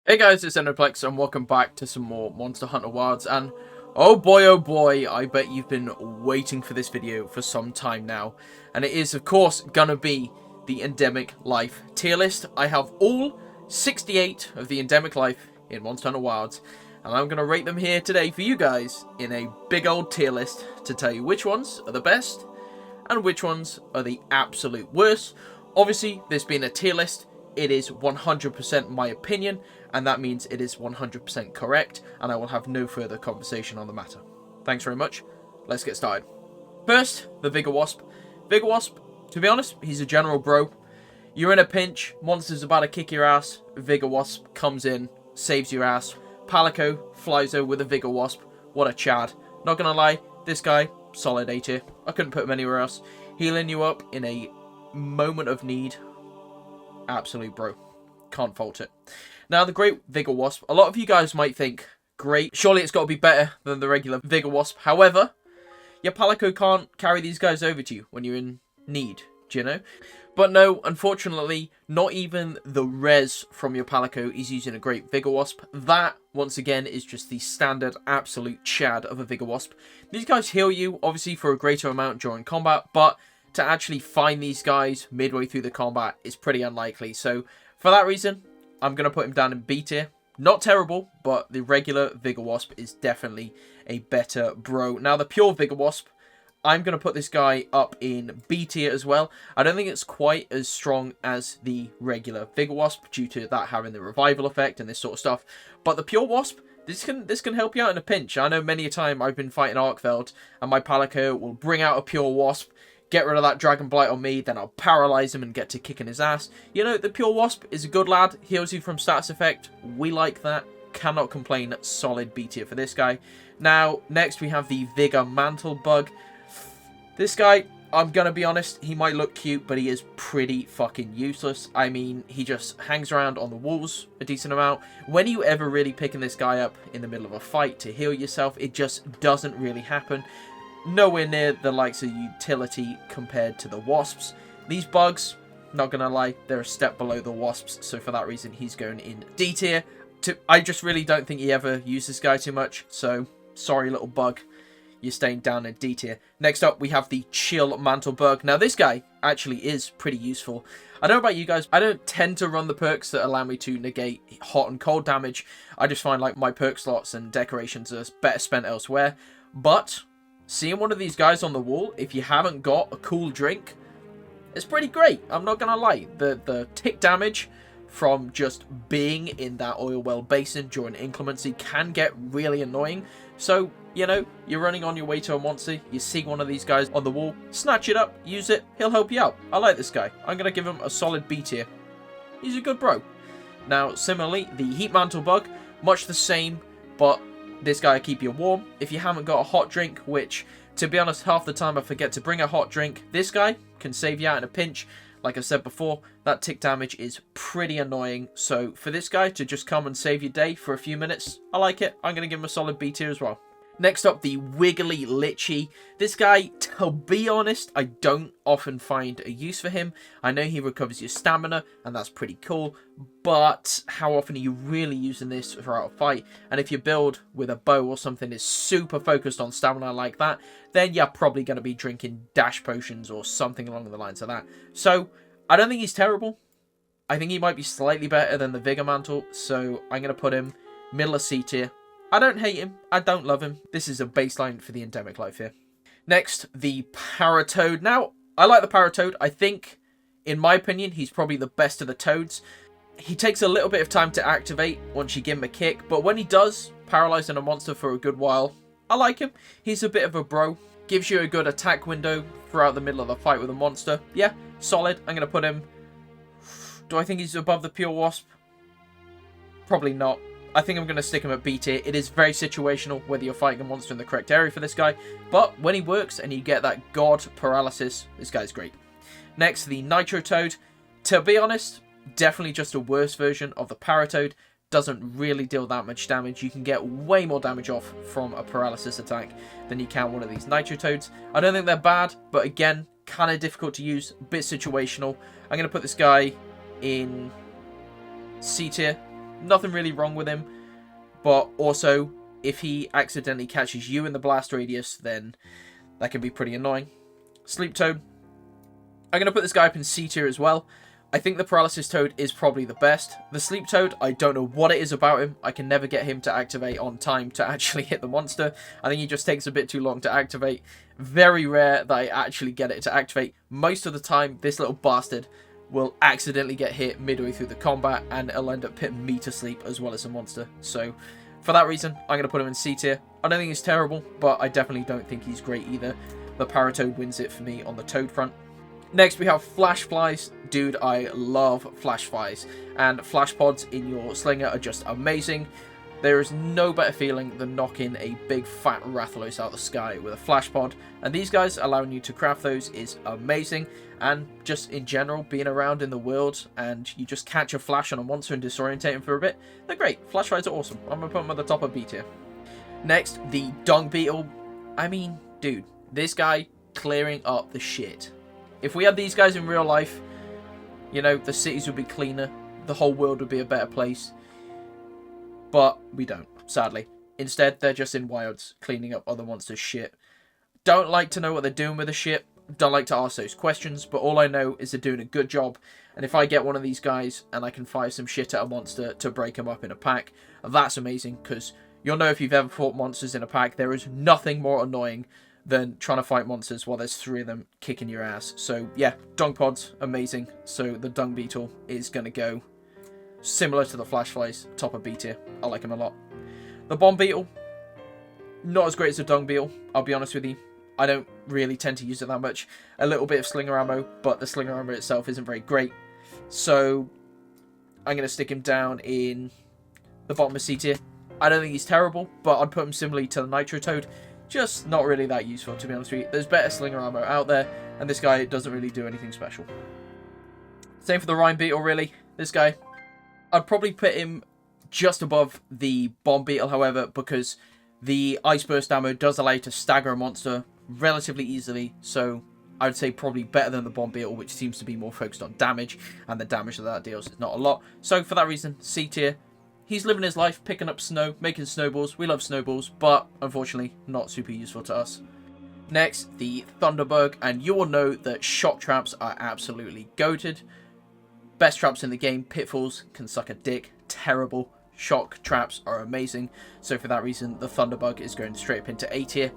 Hey guys, it's Ndoplex and welcome back to some more Monster Hunter Wilds. And oh boy, I bet you've been waiting for this video for some time now. And it is of course gonna be the Endemic Life tier list. I have all 68 of the Endemic Life in Monster Hunter Wilds, and I'm gonna rate them here today for you guys in a big old tier list to tell you which ones are the best and which ones are the absolute worst. Obviously, this being a tier list, it is 100% my opinion, and that means it is 100% correct, and I will have no further conversation on the matter. Thanks very much. Let's get started. First, the Vigor Wasp. Vigor Wasp, to be honest, he's a general bro. You're in a pinch, monster's about to kick your ass, Vigor Wasp comes in, saves your ass. Palico flies over with a Vigor Wasp. What a chad. Not gonna lie, this guy, solid A tier. I couldn't put him anywhere else. Healing you up in a moment of need. Absolute bro. Can't fault it. Now, the Great Vigor Wasp. A lot of you guys might think, great, surely it's got to be better than the regular Vigor Wasp. However, your Palico can't carry these guys over to you when you're in need, do you know? But no, unfortunately, not even the res from your Palico is using a Great Vigor Wasp. That, once again, is just the standard absolute chad of a Vigor Wasp. These guys heal you, obviously, for a greater amount during combat, but to actually find these guys midway through the combat is pretty unlikely. So, for that reason, I'm going to put him down in B tier. Not terrible, but the regular Vigor Wasp is definitely a better bro. Now, the pure Vigor Wasp, I'm going to put this guy up in B tier as well. I don't think it's quite as strong as the regular Vigor Wasp due to that having the revival effect and this sort of stuff. But the pure Wasp, this can help you out in a pinch. I know many a time I've been fighting Arkveld and my Palico will bring out a pure Wasp, get rid of that Dragon Blight on me, then I'll paralyze him and get to kicking his ass. You know, the Pure Wasp is a good lad, heals you from status effect. We like that. Cannot complain. Solid B tier for this guy. Now, next we have the Vigor Mantle Bug. This guy, I'm gonna be honest, he might look cute, but he is pretty fucking useless. I mean, he just hangs around on the walls a decent amount. When are you ever really picking this guy up in the middle of a fight to heal yourself? It just doesn't really happen. Nowhere near the likes of utility compared to the Wasps. These bugs, not gonna lie, they're a step below the Wasps, so for that reason he's going in D tier. I just really don't think he ever used this guy too much, so sorry little bug, you're staying down in D tier. Next up we have the Chill Mantle Bug. Now this guy actually is pretty useful. I don't know about you guys, I don't tend to run the perks that allow me to negate hot and cold damage. I just find like my perk slots and decorations are better spent elsewhere, but seeing one of these guys on the wall, if you haven't got a cool drink, it's pretty great. I'm not going to lie. The tick damage from just being in that oil well basin during inclemency can get really annoying. So, you know, you're running on your way to a monster, you see one of these guys on the wall, snatch it up, use it, he'll help you out. I like this guy. I'm going to give him a solid B tier. He's a good bro. Now, similarly, the Heat Mantle Bug, much the same, but this guy will keep you warm. If you haven't got a hot drink, which, to be honest, half the time I forget to bring a hot drink, this guy can save you out in a pinch. Like I said before, that tick damage is pretty annoying. So for this guy to just come and save your day for a few minutes, I like it. I'm going to give him a solid B tier as well. Next up, the Wiggly Lichy. This guy, to be honest, I don't often find a use for him. I know he recovers your stamina, and that's pretty cool, but how often are you really using this throughout a fight? And if your build with a bow or something is super focused on stamina like that, then you're probably going to be drinking dash potions or something along the lines of that. So, I don't think he's terrible. I think he might be slightly better than the Vigor Mantle, so I'm going to put him middle of C tier. I don't hate him. I don't love him. This is a baseline for the Endemic Life here. Next, the Paratoad. Now, I like the Paratoad. I think, in my opinion, he's probably the best of the toads. He takes a little bit of time to activate once you give him a kick, but when he does, paralyzing a monster for a good while, I like him. He's a bit of a bro. Gives you a good attack window throughout the middle of the fight with a monster. Yeah, solid. I'm going to put him... Do I think he's above the Pure Wasp? Probably not. I think I'm going to stick him at B tier. It is very situational whether you're fighting a monster in the correct area for this guy. But when he works and you get that god paralysis, this guy's great. Next, the Nitro Toad. To be honest, definitely just a worse version of the Paratoad. Doesn't really deal that much damage. You can get way more damage off from a paralysis attack than you can one of these Nitro Toads. I don't think they're bad, but again, kind of difficult to use. A bit situational. I'm going to put this guy in C tier. Nothing really wrong with him. But also, if he accidentally catches you in the blast radius, then that can be pretty annoying. Sleep Toad. I'm going to put this guy up in C tier as well. I think the Paralysis Toad is probably the best. The Sleep Toad, I don't know what it is about him. I can never get him to activate on time to actually hit the monster. I think he just takes a bit too long to activate. Very rare that I actually get it to activate. Most of the time, this little bastard will accidentally get hit midway through the combat, and it'll end up putting me to sleep as well as the monster. So, for that reason, I'm going to put him in C tier. I don't think he's terrible, but I definitely don't think he's great either. The Paratoad wins it for me on the Toad front. Next, we have Flash Flies. Dude, I love Flash Flies. And Flash Pods in your Slinger are just amazing. There is no better feeling than knocking a big fat Rathalos out of the sky with a Flash Pod. And these guys, allowing you to craft those is amazing. And just in general, being around in the world and you just catch a flash on a monster and disorientate him for a bit, they're great. Flash Flies are awesome. I'm going to put them at the top of B tier. Next, the Dung Beetle. I mean, dude, this guy clearing up the shit. If we had these guys in real life, you know, the cities would be cleaner, the whole world would be a better place. But we don't, sadly. Instead, they're just in wilds, cleaning up other monsters' shit. Don't like to know what they're doing with the shit, don't like to ask those questions, but all I know is they're doing a good job. And if I get one of these guys and I can fire some shit at a monster to break him up in a pack, that's amazing, because you'll know if you've ever fought monsters in a pack, there is nothing more annoying than trying to fight monsters while there's 3 of them kicking your ass. So yeah, Dung Pods, amazing. So the Dung Beetle is going to go similar to the Flash Flies, top of B tier. I like him a lot. The Bomb Beetle, not as great as the Dung Beetle, I'll be honest with you. I don't really tend to use it that much. A little bit of Slinger ammo, but the Slinger ammo itself isn't very great. So I'm going to stick him down in the bottom of C tier. I don't think he's terrible, but I'd put him similarly to the Nitro Toad. Just not really that useful, to be honest with you. There's better Slinger ammo out there, and this guy doesn't really do anything special. Same for the Rime Beetle, really. This guy, I'd probably put him just above the Bomb Beetle, however, because the Ice Burst ammo does allow you to stagger a monster relatively easily, so I would say probably better than the Bomb Beetle, which seems to be more focused on damage, and the damage that deals is not a lot. So for that reason, C tier. He's living his life, picking up snow, making snowballs. We love snowballs, but unfortunately not super useful to us. Next, the Thunderbug, and you will know that shock traps are absolutely goated. Best traps in the game. Pitfalls can suck a dick. Terrible. Shock traps are amazing. So for that reason, the Thunderbug is going straight up into A tier.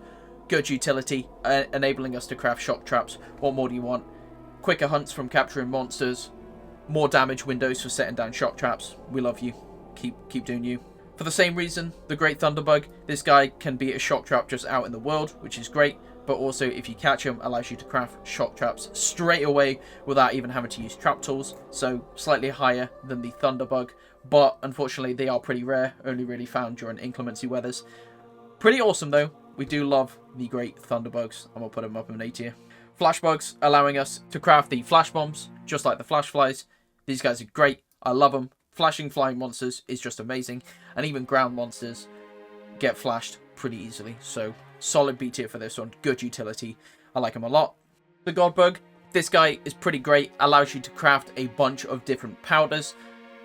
Good utility, enabling us to craft shock traps. What more do you want? Quicker hunts from capturing monsters. More damage windows for setting down shock traps. We love you. Keep doing you. For the same reason, the Great Thunderbug, this guy can be a shock trap just out in the world, which is great, but also if you catch him, allows you to craft shock traps straight away without even having to use trap tools, so slightly higher than the Thunderbug, but unfortunately they are pretty rare, only really found during inclemency weathers. Pretty awesome though. We do love the Great Thunderbugs, and we'll put them up in A tier. Flashbugs, allowing us to craft the flash bombs, just like the Flash Flies. These guys are great. I love them. Flashing flying monsters is just amazing, and even ground monsters get flashed pretty easily, so solid B tier for this one. Good utility. I like him a lot. The Godbug, this guy is pretty great, allows you to craft a bunch of different powders.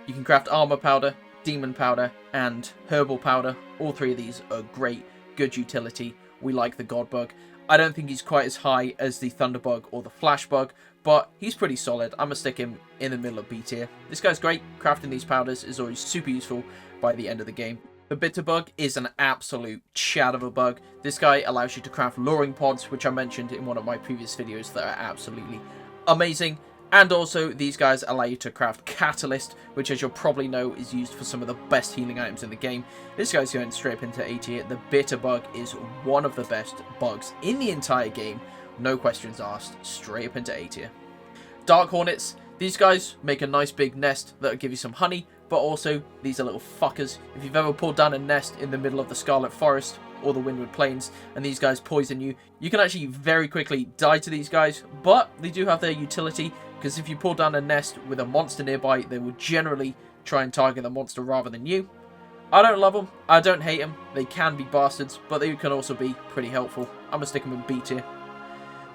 You can craft armor powder, demon powder, and herbal powder. All 3 of these are great, good utility. We like the Godbug. I don't think he's quite as high as the Thunderbug or the Flashbug, but he's pretty solid. I'm going to stick him in the middle of B tier. This guy's great. Crafting these powders is always super useful by the end of the game. The Bitterbug is an absolute chat of a bug. This guy allows you to craft luring pods, which I mentioned in one of my previous videos that are absolutely amazing. And also, these guys allow you to craft Catalyst, which as you'll probably know is used for some of the best healing items in the game. This guy's going straight up into A tier. The Bitterbug is one of the best bugs in the entire game. No questions asked. Straight up into A tier. Dark Hornets. These guys make a nice big nest that'll give you some honey, but also these are little fuckers. If you've ever pulled down a nest in the middle of the Scarlet Forest or the Windward Plains and these guys poison you, you can actually very quickly die to these guys, but they do have their utility, because if you pull down a nest with a monster nearby, they will generally try and target the monster rather than you. I don't love them. I don't hate them. They can be bastards, but they can also be pretty helpful. I'm going to stick them in B tier.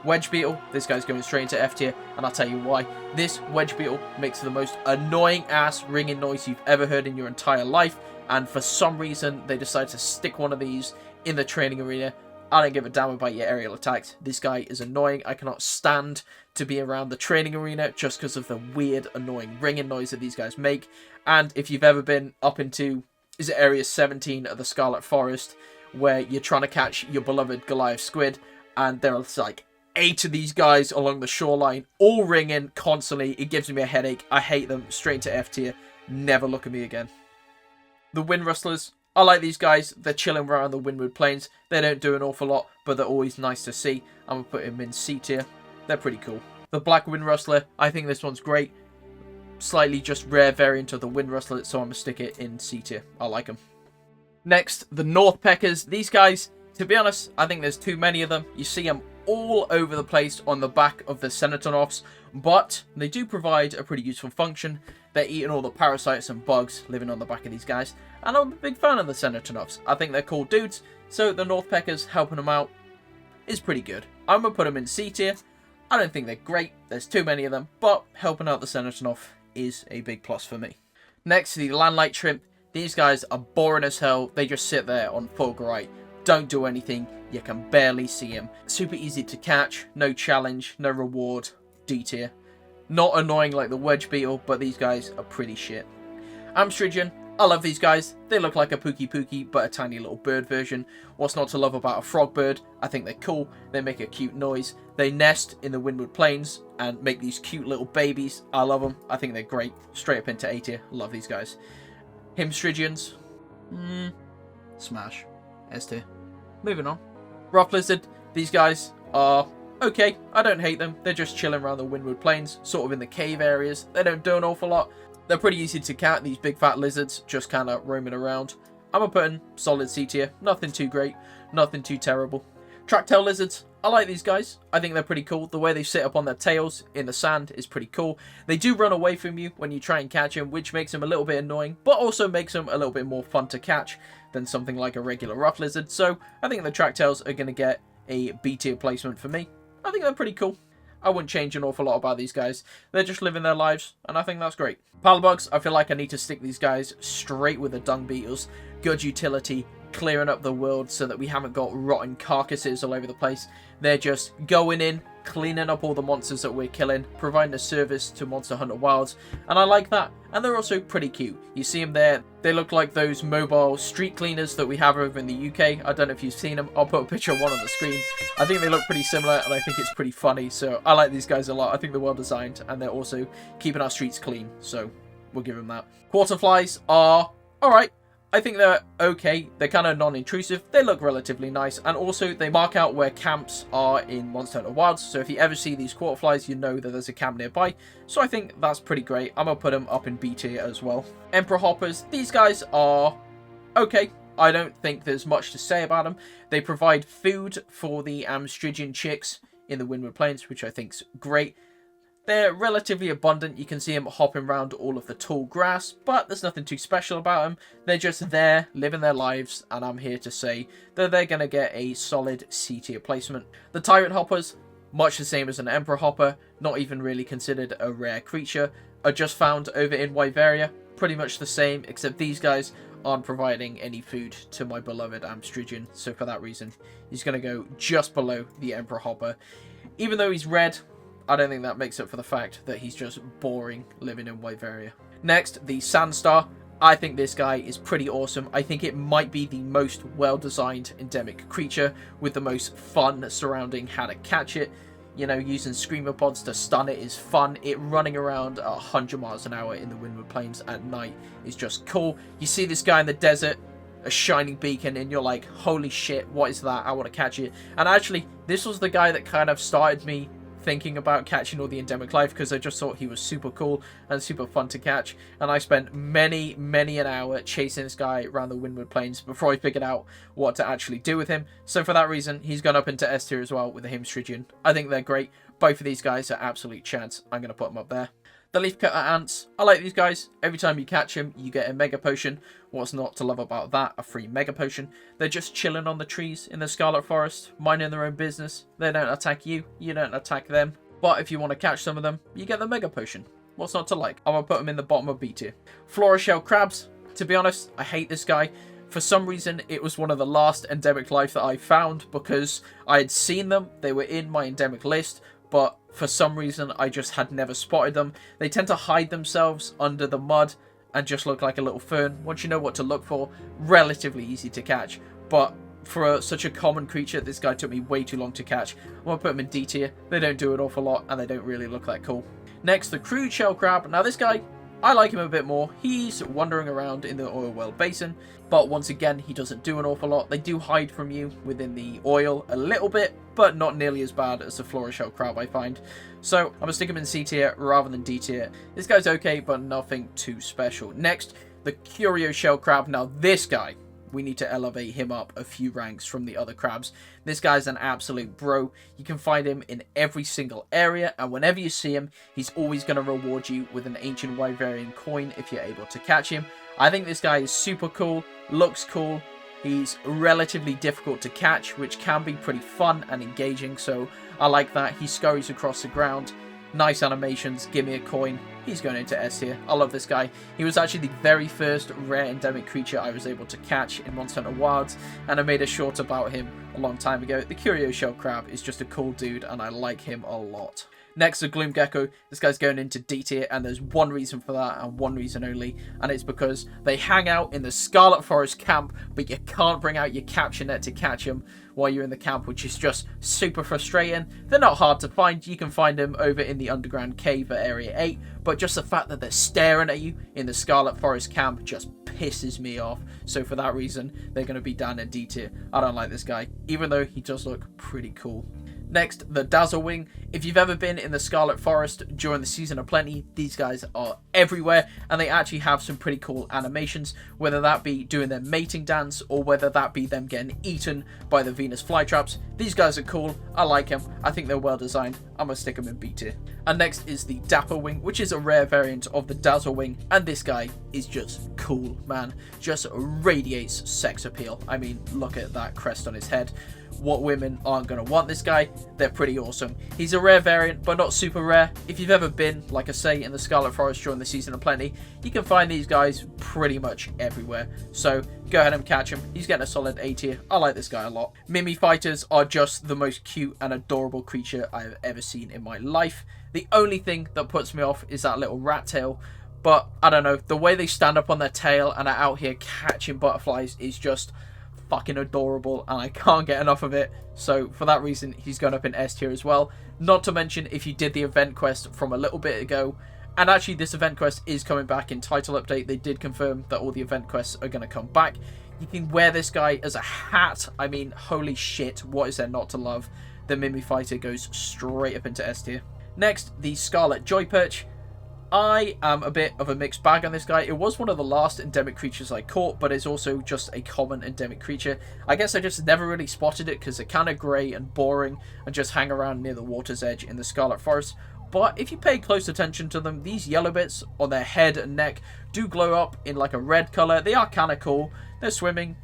Wedge Beetle, this guy's going straight into F tier, and I'll tell you why. This Wedge Beetle makes the most annoying ass ringing noise you've ever heard in your entire life, and for some reason they decided to stick one of these in the training arena. I don't give a damn about your aerial attacks. This guy is annoying. I cannot stand to be around the training arena just because of the weird, annoying ringing noise that these guys make. And if you've ever been up into, is it Area 17 of the Scarlet Forest, where you're trying to catch your beloved Goliath squid, and there's like 8 of these guys along the shoreline, all ringing constantly. It gives me a headache. I hate them. Straight into F tier. Never look at me again. The Wind Rustlers. I like these guys. They're chilling around the Windward Plains. They don't do an awful lot, but they're always nice to see. I'm going to put them in C tier. They're pretty cool. The Black Wind Rustler. I think this one's great. Slightly just rare variant of the Wind Rustler, so I'm going to stick it in C tier. I like them. Next, the North Peckers. These guys, to be honest, I think there's too many of them. You see them all over the place on the back of the Cenotonophs, but they do provide a pretty useful function. They're eating all the parasites and bugs living on the back of these guys, and I'm a big fan of the Cenotonophs. I think they're cool dudes, so the North Peckers helping them out is pretty good. I'm going to put them in C tier. I don't think they're great, there's too many of them, but helping out the Cenotonoph is a big plus for me. Next, the Landlight Shrimp. These guys are boring as hell. They just sit there on Fulgurite, don't do anything, you can barely see them. Super easy to catch, no challenge, no reward, D tier. Not annoying like the Wedge Beetle, but these guys are pretty shit. Amstridian, I love these guys. They look like a Pookie, but a tiny little bird version. What's not to love about a frog bird? I think they're cool. They make a cute noise. They nest in the Windward Plains and make these cute little babies. I love them. I think they're great. Straight up into A tier. Love these guys. Himstridians. Smash. S tier. Moving on. Rough Lizard. These guys are okay. I don't hate them. They're just chilling around the Windward Plains, sort of in the cave areas. They don't do an awful lot. They're pretty easy to catch, these big fat lizards, just kind of roaming around. I'm going to put in solid C tier. Nothing too great. Nothing too terrible. Tracktail lizards. I like these guys. I think they're pretty cool. The way they sit up on their tails in the sand is pretty cool. They do run away from you when you try and catch them, which makes them a little bit annoying, but also makes them a little bit more fun to catch than something like a regular rough lizard. So I think the tracktails are going to get a B tier placement for me. I think they're pretty cool. I wouldn't change an awful lot about these guys. They're just living their lives, and I think that's great. Paddlebugs, I feel like I need to stick these guys straight with the dung beetles. Good utility, clearing up the world so that we haven't got rotten carcasses all over the place. They're just going in, cleaning up all the monsters that we're killing, providing a service to Monster Hunter Wilds, and I like that. And they're also pretty cute. You see them there, they look like those mobile street cleaners that we have over in the UK. I don't know if you've seen them. I'll put a picture of one on the screen. I think they look pretty similar, and I think it's pretty funny, so I like these guys a lot. I think they're well designed, and they're also keeping our streets clean, so we'll give them that. Quarterflies are alright. I think they're okay. They're kind of non-intrusive. They look relatively nice. And also, they mark out where camps are in Monster Hunter Wilds. So if you ever see these quarterflies, you know that there's a camp nearby. So I think that's pretty great. I'm going to put them up in B tier as well. Emperor Hoppers. These guys are okay. I don't think there's much to say about them. They provide food for the Amstridian chicks in the Windward Plains, which I think's great. They're relatively abundant. You can see them hopping around all of the tall grass, but there's nothing too special about them. They're just there, living their lives, and I'm here to say that they're going to get a solid C tier placement. The Tyrant Hoppers, much the same as an Emperor Hopper, not even really considered a rare creature, are just found over in Wyveria. Pretty much the same, except these guys aren't providing any food to my beloved Amstridian, so for that reason, he's going to go just below the Emperor Hopper. Even though he's red, I don't think that makes up for the fact that he's just boring living in Wyveria. Next, the Sandstar. I think this guy is pretty awesome. I think it might be the most well-designed endemic creature with the most fun surrounding how to catch it. You know, using Screamer Pods to stun it is fun. It running around 100 miles an hour in the Windward Plains at night is just cool. You see this guy in the desert, a shining beacon, and you're like, holy shit, what is that? I want to catch it. And actually, this was the guy that kind of started me thinking about catching all the endemic life, because I just thought he was super cool and super fun to catch, and I spent many an hour chasing this guy around the Windward Plains before I figured out what to actually do with him. So for that reason, he's gone up into S tier as well with the Himstridian. I think they're great. Both of these guys are absolute chads. I'm going to put them up there. The Leafcutter Ants, I like these guys. Every time you catch them, you get a Mega Potion. What's not to love about that? A free Mega Potion. They're just chilling on the trees in the Scarlet Forest, minding their own business. They don't attack you, you don't attack them. But if you want to catch some of them, you get the Mega Potion. What's not to like? I'm going to put them in the bottom of B tier. Flora Shell Crabs, to be honest, I hate this guy. For some reason, it was one of the last endemic life that I found because I had seen them. They were in my endemic list, but for some reason, I just had never spotted them. They tend to hide themselves under the mud and just look like a little fern. Once you know what to look for, relatively easy to catch. But for such a common creature, this guy took me way too long to catch. I'm going to put them in D tier. They don't do an awful lot, and they don't really look that cool. Next, the Crude Shell Crab. Now, this guy, I like him a bit more. He's wandering around in the oil well basin, but once again, he doesn't do an awful lot. They do hide from you within the oil a little bit, but not nearly as bad as the Flora Shell Crab, I find. So, I'm going to stick him in C tier rather than D tier. This guy's okay, but nothing too special. Next, the Curio Shell Crab. Now, this guy, we need to elevate him up a few ranks from the other crabs. This guy's an absolute bro. You can find him in every single area, and whenever you see him, he's always going to reward you with an Ancient Wyverian coin if you're able to catch him. I think this guy is super cool, looks cool. He's relatively difficult to catch, which can be pretty fun and engaging, so I like that. He scurries across the ground. Nice animations, give me a coin. He's going into S tier. I love this guy. He was actually the very first rare endemic creature I was able to catch in Monster Hunter Wilds, and I made a short about him a long time ago. The Curio Shell Crab is just a cool dude, and I like him a lot. Next, the Gloom Gecko. This guy's going into D tier, and there's one reason for that, and one reason only, and it's because they hang out in the Scarlet Forest camp, but you can't bring out your capture net to catch them while you're in the camp, which is just super frustrating. They're not hard to find. You can find them over in the underground cave at Area 8, but just the fact that they're staring at you in the Scarlet Forest camp just pisses me off. So for that reason, they're going to be down in D tier. I don't like this guy, even though he does look pretty cool. Next, the Dazzlewing. If you've ever been in the Scarlet Forest during the Season of Plenty, these guys are everywhere, and they actually have some pretty cool animations, whether that be doing their mating dance, or whether that be them getting eaten by the Venus flytraps. These guys are cool. I like them. I think they're well designed. I'm going to stick them in B tier. And next is the Dapperwing, which is a rare variant of the Dazzlewing, and this guy is just cool, man. Just radiates sex appeal. I mean, look at that crest on his head. What women aren't going to want this guy? They're pretty awesome. He's a rare variant, but not super rare. If you've ever been, like I say, in the Scarlet Forest during the Season of Plenty, you can find these guys pretty much everywhere. So go ahead and catch him. He's getting a solid A tier. I like this guy a lot. Mimi Fighters are just the most cute and adorable creature I've ever seen in my life. The only thing that puts me off is that little rat tail. But, I don't know, the way they stand up on their tail and are out here catching butterflies is just fucking adorable, and I can't get enough of it. So for that reason, he's going up in S tier as well. Not to mention, if you did the event quest from a little bit ago, and actually this event quest is coming back in title update. They did confirm that all the event quests are going to come back. You can wear this guy as a hat. I mean, holy shit, what is there not to love? The Mimi Fighter goes straight up into S tier. Next, the Scarlet Joy Perch. I am a bit of a mixed bag on this guy. It was one of the last endemic creatures I caught, but it's also just a common endemic creature. I guess I just never really spotted it because they're kind of grey and boring and just hang around near the water's edge in the Scarlet Forest. But if you pay close attention to them, these yellow bits on their head and neck do glow up in like a red colour. They are kind of cool. They're swimming.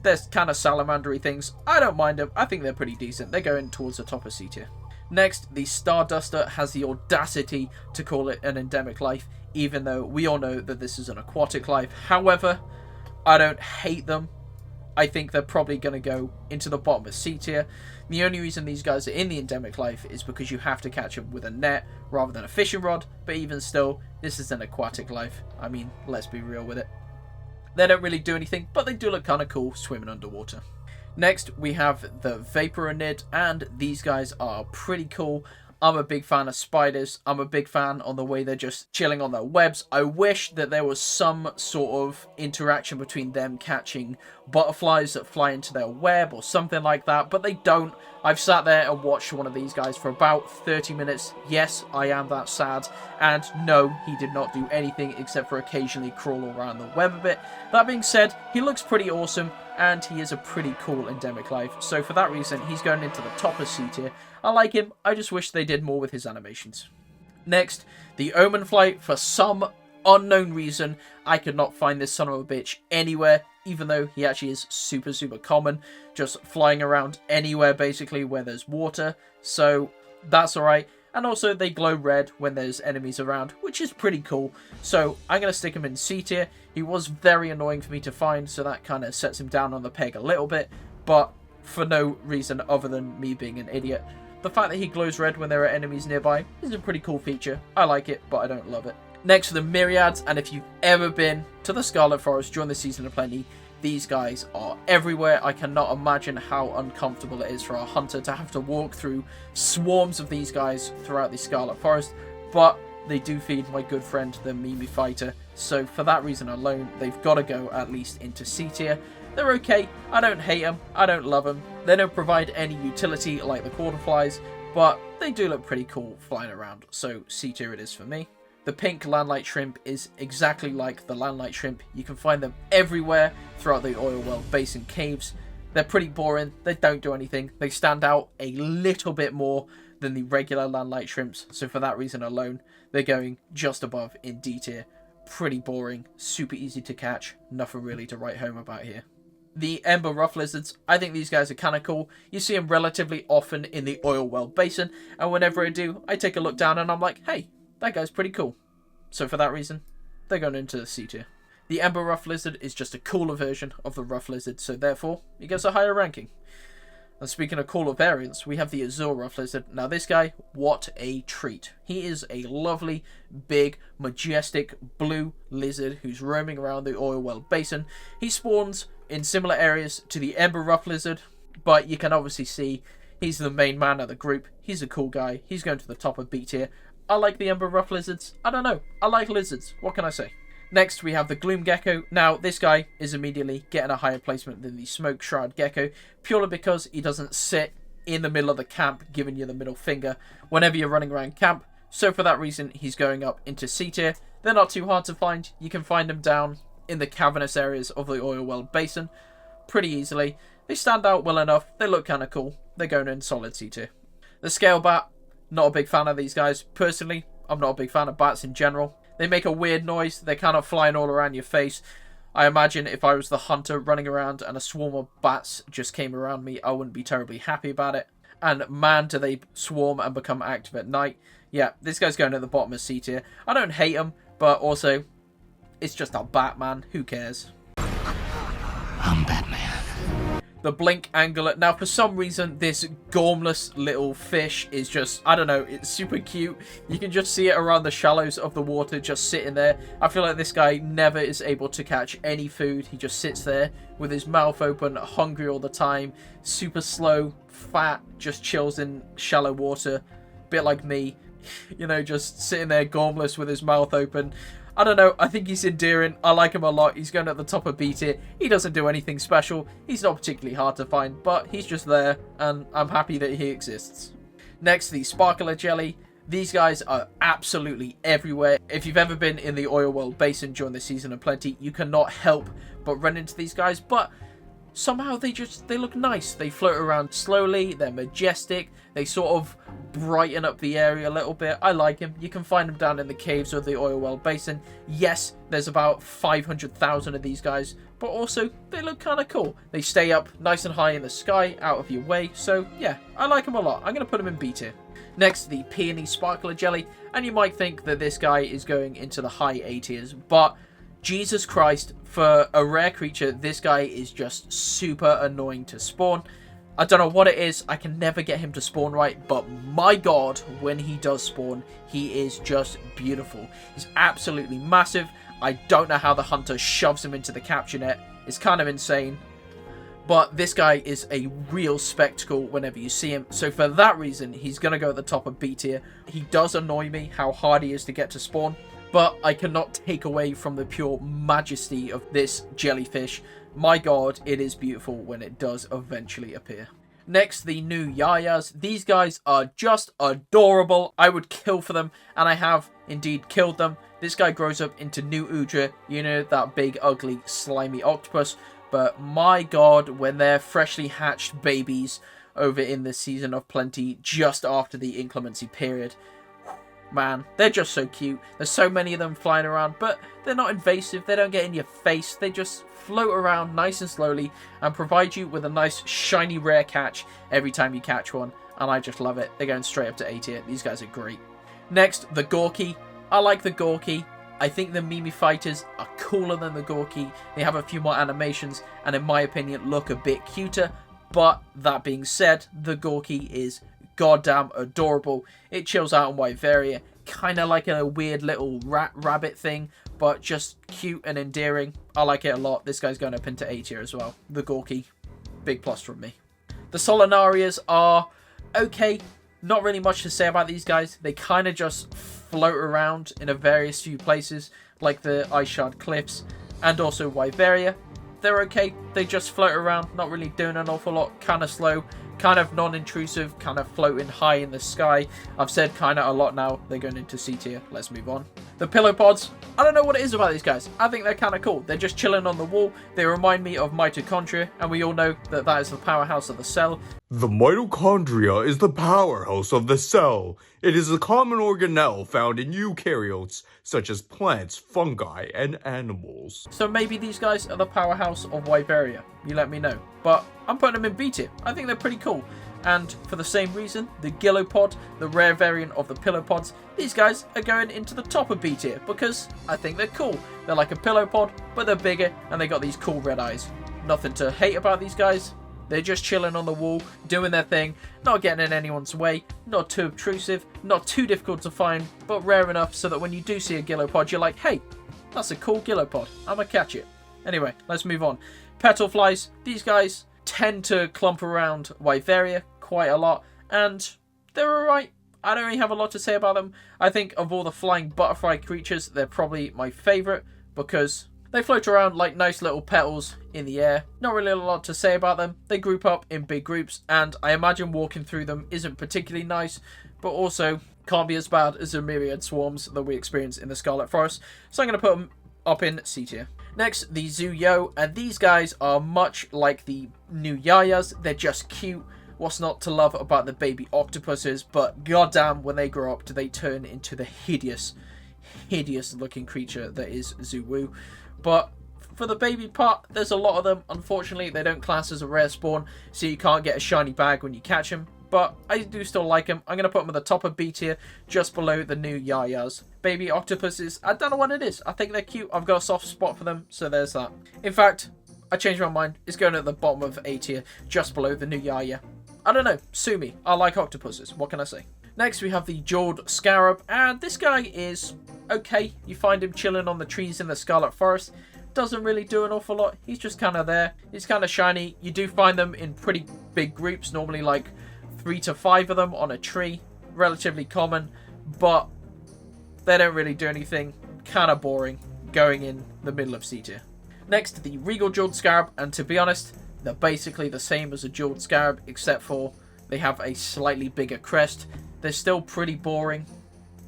They're kind of salamandery things. I don't mind them. I think they're pretty decent. They're going towards the top of C tier. Next, the Starduster has the audacity to call it an endemic life, even though we all know that this is an aquatic life. However, I don't hate them. I think they're probably going to go into the bottom of C tier. The only reason these guys are in the endemic life is because you have to catch them with a net rather than a fishing rod, but even still, this is an aquatic life. I mean, let's be real with it. They don't really do anything, but they do look kind of cool swimming underwater. Next, we have the Vaporonid, and these guys are pretty cool. I'm a big fan of spiders. I'm a big fan on the way they're just chilling on their webs. I wish that there was some sort of interaction between them catching butterflies that fly into their web or something like that, but they don't. I've sat there and watched one of these guys for about 30 minutes. Yes, I am that sad. And no, he did not do anything except for occasionally crawl around the web a bit. That being said, he looks pretty awesome, and he is a pretty cool endemic life. So for that reason, he's going into the top of C tier. I like him. I just wish they did more with his animations. Next, the Omen Fly. For some unknown reason, I could not find this son of a bitch anywhere, even though he actually is super, super common, just flying around anywhere, basically, where there's water, so that's alright. And also, they glow red when there's enemies around, which is pretty cool. So, I'm going to stick him in C tier. He was very annoying for me to find, so that kind of sets him down on the peg a little bit. But for no reason other than me being an idiot. The fact that he glows red when there are enemies nearby is a pretty cool feature. I like it, but I don't love it. Next are the Myriads, and if you've ever been to the Scarlet Forest during the Season of Plenty, these guys are everywhere. I cannot imagine how uncomfortable it is for a hunter to have to walk through swarms of these guys throughout the Scarlet Forest, but they do feed my good friend, the Mimi Fighter, so for that reason alone, they've got to go at least into C tier. They're okay, I don't hate them, I don't love them, they don't provide any utility like the Quarterflies, but they do look pretty cool flying around, so C tier it is for me. The pink landlight shrimp is exactly like the landlight shrimp. You can find them everywhere throughout the oil well basin caves. They're pretty boring. They don't do anything. They stand out a little bit more than the regular landlight shrimps. So for that reason alone, they're going just above in D tier. Pretty boring. Super easy to catch. Nothing really to write home about here. The Ember Rough Lizards, I think these guys are kind of cool. You see them relatively often in the oil well basin. And whenever I do, I take a look down and I'm like, hey, that guy's pretty cool. So for that reason, they're going into the C tier. The Ember Rough Lizard is just a cooler version of the Rough Lizard, so therefore, he gets a higher ranking. And speaking of cooler variants, we have the Azure Rough Lizard. Now this guy, what a treat. He is a lovely, big, majestic blue lizard who's roaming around the oil well basin. He spawns in similar areas to the Ember Rough Lizard, but you can obviously see he's the main man of the group. He's a cool guy. He's going to the top of B tier. I like the Ember Rough Lizards. I don't know. I like lizards. What can I say? Next, we have the Gloom Gecko. Now, this guy is immediately getting a higher placement than the Smoke Shroud Gecko, purely because he doesn't sit in the middle of the camp, giving you the middle finger whenever you're running around camp. So for that reason, he's going up into C tier. They're not too hard to find. You can find them down in the cavernous areas of the oil well basin pretty easily. They stand out well enough. They look kind of cool. They're going in solid C tier. The Scale Bat. Not a big fan of these guys. Personally, I'm not a big fan of bats in general. They make a weird noise. They're kind of flying all around your face. I imagine if I was the hunter running around and a swarm of bats just came around me, I wouldn't be terribly happy about it. And man, do they swarm and become active at night. Yeah, this guy's going at the bottom of C tier. I don't hate him, but also, it's just a Batman. Who cares? I'm Batman. The Blink Angler. Now, for some reason, this gormless little fish is just, I don't know, it's super cute. You can just see it around the shallows of the water, just sitting there. I feel like this guy never is able to catch any food. He just sits there with his mouth open, hungry all the time, super slow, fat, just chills in shallow water. Bit like me, you know, just sitting there gormless with his mouth open. I don't know, I think he's endearing. I like him a lot. He's going at the top of B tier. He doesn't do anything special. He's not particularly hard to find, but he's just there, and I'm happy that he exists. Next, the Sparkler Jelly. These guys are absolutely everywhere. If you've ever been in the oil well basin during the Season of Plenty, you cannot help but run into these guys, but somehow they look nice. They float around slowly, they're majestic, they sort of brighten up the area a little bit. I like them. You can find them down in the caves of the oil well basin. Yes, there's about 500,000 of these guys, but also they look kind of cool. They stay up nice and high in the sky, out of your way, so yeah, I like them a lot. I'm going to put them in B tier. Next, the Peony Sparkler Jelly, and you might think that this guy is going into the high A tiers, but Jesus Christ, for a rare creature, this guy is just super annoying to spawn. I don't know what it is, I can never get him to spawn right, but my god, when he does spawn, he is just beautiful. He's absolutely massive. I don't know how the hunter shoves him into the capture net. It's kind of insane. But this guy is a real spectacle whenever you see him. So for that reason, he's going to go at the top of B tier. He does annoy me how hard he is to get to spawn. But I cannot take away from the pure majesty of this jellyfish. My god, it is beautiful when it does eventually appear. Next, the new Yayas. These guys are just adorable. I would kill for them, and I have indeed killed them. This guy grows up into New Udra, you know, that big, ugly, slimy octopus. But my god, when they're freshly hatched babies over in the Season of Plenty, just after the inclemency period, man, they're just so cute. There's so many of them flying around, but they're not invasive. They don't get in your face. They just float around nice and slowly and provide you with a nice shiny rare catch every time you catch one. And I just love it. They're going straight up to A tier. These guys are great. Next, the Gorky. I like the Gorky. I think the Mimi fighters are cooler than the Gorky. They have a few more animations and in my opinion look a bit cuter. But that being said, the Gorky is goddamn adorable. It chills out on Wyveria, kind of like a weird little rabbit thing, but just cute and endearing. I like it a lot. This guy's going up into A tier as well. The Gorky, big plus from me. The Solinarias are okay. Not really much to say about these guys. They kind of just float around in a various few places, like the Ice Shard Cliffs and also Wyveria. They're okay. They just float around, not really doing an awful lot, kind of slow, kind of non-intrusive, kind of floating high in the sky. I've said kind of a lot now. They're going into C tier. Let's move on. The Pillopods. I don't know what it is about these guys. I think they're kind of cool. They're just chilling on the wall. They remind me of mitochondria, and we all know that that is the powerhouse of the cell. The mitochondria is the powerhouse of the cell. It is a common organelle found in eukaryotes, such as plants, fungi, and animals. So maybe these guys are the powerhouse of Wyveria. You let me know. But I'm putting them in B tier. I think they're pretty cool. And for the same reason, the Gillopod, the rare variant of the Pillopods, these guys are going into the top of B tier because I think they're cool. They're like a Pillopod, but they're bigger and they got these cool red eyes. Nothing to hate about these guys. They're just chilling on the wall, doing their thing, not getting in anyone's way, not too obtrusive, not too difficult to find, but rare enough so that when you do see a Gillopod, you're like, hey, that's a cool Gillopod. I'm gonna catch it. Anyway, let's move on. Petalflies, these guys tend to clump around Wyveria quite a lot, and they're alright. I don't really have a lot to say about them. I think of all the flying butterfly creatures, they're probably my favourite because they float around like nice little petals in the air. Not really a lot to say about them. They group up in big groups, and I imagine walking through them isn't particularly nice, but also can't be as bad as the myriad swarms that we experience in the Scarlet Forest. So I'm going to put them up in C tier. Next, the Zuyo, and these guys are much like the new Yayas. They're just cute. What's not to love about the baby octopuses, but goddamn, when they grow up, do they turn into the hideous looking creature that is Zuwu. But for the baby part, there's a lot of them. Unfortunately, they don't class as a rare spawn, so you can't get a shiny bag when you catch them. But I do still like them. I'm going to put them at the top of B tier, just below the new Yayas. Baby octopuses, I don't know what it is. I think they're cute. I've got a soft spot for them, so there's that. In fact, I changed my mind. It's going at the bottom of A tier, just below the new Yaya. I don't know. Sue me. I like octopuses. What can I say? Next, we have the Jawed Scarab, and this guy is okay. You find him chilling on the trees in the Scarlet Forest. Doesn't really do an awful lot. He's just kind of there. He's kind of shiny. You do find them in pretty big groups, normally like 3 to 5 of them on a tree. Relatively common, but they don't really do anything. Kind of boring. Going in the middle of C tier. Next, the Regal Jawed Scarab, and to be honest, they're basically the same as a Jawed Scarab, except for they have a slightly bigger crest. They're still pretty boring.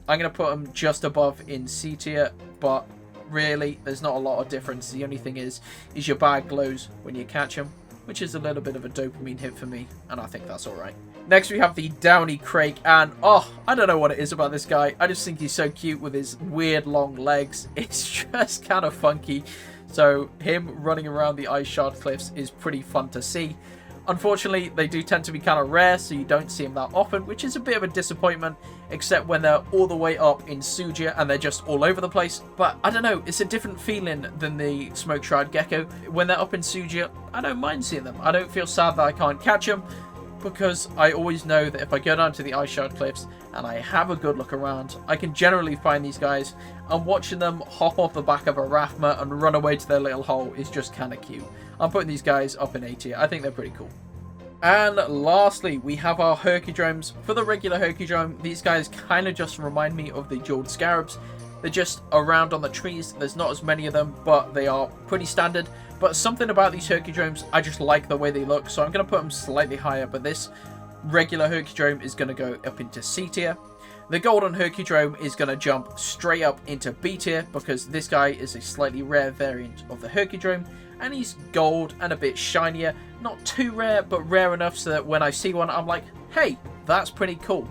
I'm going to put them just above in C tier, but really, there's not a lot of difference. The only thing is your bag glows when you catch them, which is a little bit of a dopamine hit for me, and I think that's alright. Next, we have the Downey Crake, and I don't know what it is about this guy. I just think he's so cute with his weird long legs. It's just kind of funky. So him running around the Ice Shard Cliffs is pretty fun to see. Unfortunately, they do tend to be kind of rare, so you don't see them that often, which is a bit of a disappointment, except when they're all the way up in Suja and they're just all over the place. But I don't know, it's a different feeling than the Smoke Shroud Gecko. When they're up in Suja, I don't mind seeing them. I don't feel sad that I can't catch them, because I always know that if I go down to the Ice Shard Cliffs and I have a good look around, I can generally find these guys, and watching them hop off the back of a Rathma and run away to their little hole is just kind of cute. I'm putting these guys up in A tier. I think they're pretty cool. And lastly, we have our Hercudromes. For the regular Hercudrome, these guys kind of just remind me of the Jawed Scarabs. They're just around on the trees. There's not as many of them, but they are pretty standard. But something about these Hercudromes, I just like the way they look, so I'm going to put them slightly higher. But this regular Hercudrome is going to go up into C tier. The Golden Hercudrome is going to jump straight up into B tier, because this guy is a slightly rare variant of the Hercudrome, and he's gold and a bit shinier. Not too rare, but rare enough so that when I see one, I'm like, hey, that's pretty cool.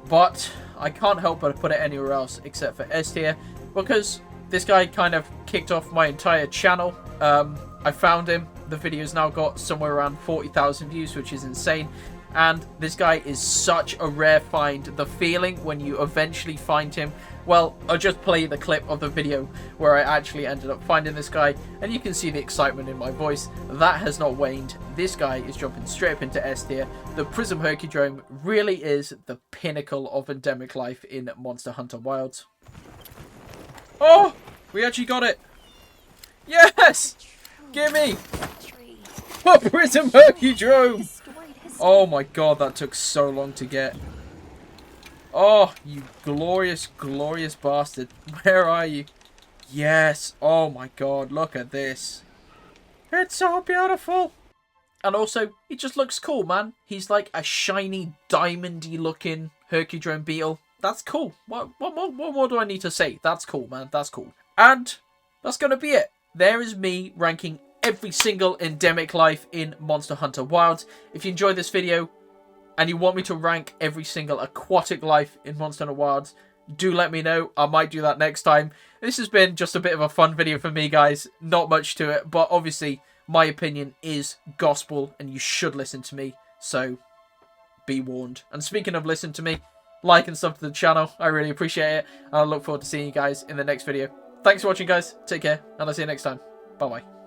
But I can't help but put it anywhere else except for S tier, because this guy kind of kicked off my entire channel. I found him. The video's now got somewhere around 40,000 views, which is insane. And this guy is such a rare find. The feeling when you eventually find him, well, I'll just play the clip of the video where I actually ended up finding this guy, and you can see the excitement in my voice. That has not waned. This guy is jumping straight up into S tier. The Prism Hercudrome really is the pinnacle of endemic life in Monster Hunter Wilds. Oh, we actually got it. Yes! Gimme! A Prism Hercudrome! Oh my god, that took so long to get. Oh, you glorious, glorious bastard. Where are you? Yes. Oh my god, look at this. It's so beautiful. And also, he just looks cool, man. He's like a shiny, diamondy looking Hercudrome beetle. That's cool. What more do I need to say? That's cool, man. That's cool. And that's going to be it. There is me ranking every single endemic life in Monster Hunter Wilds. If you enjoyed this video and you want me to rank every single aquatic life in Monster Hunter Wilds, do let me know. I might do that next time. This has been just a bit of a fun video for me, guys. Not much to it, but obviously my opinion is gospel and you should listen to me. So be warned. And speaking of listen to me, like and sub to the channel. I really appreciate it. And I look forward to seeing you guys in the next video. Thanks for watching, guys. Take care, and I'll see you next time. Bye-bye.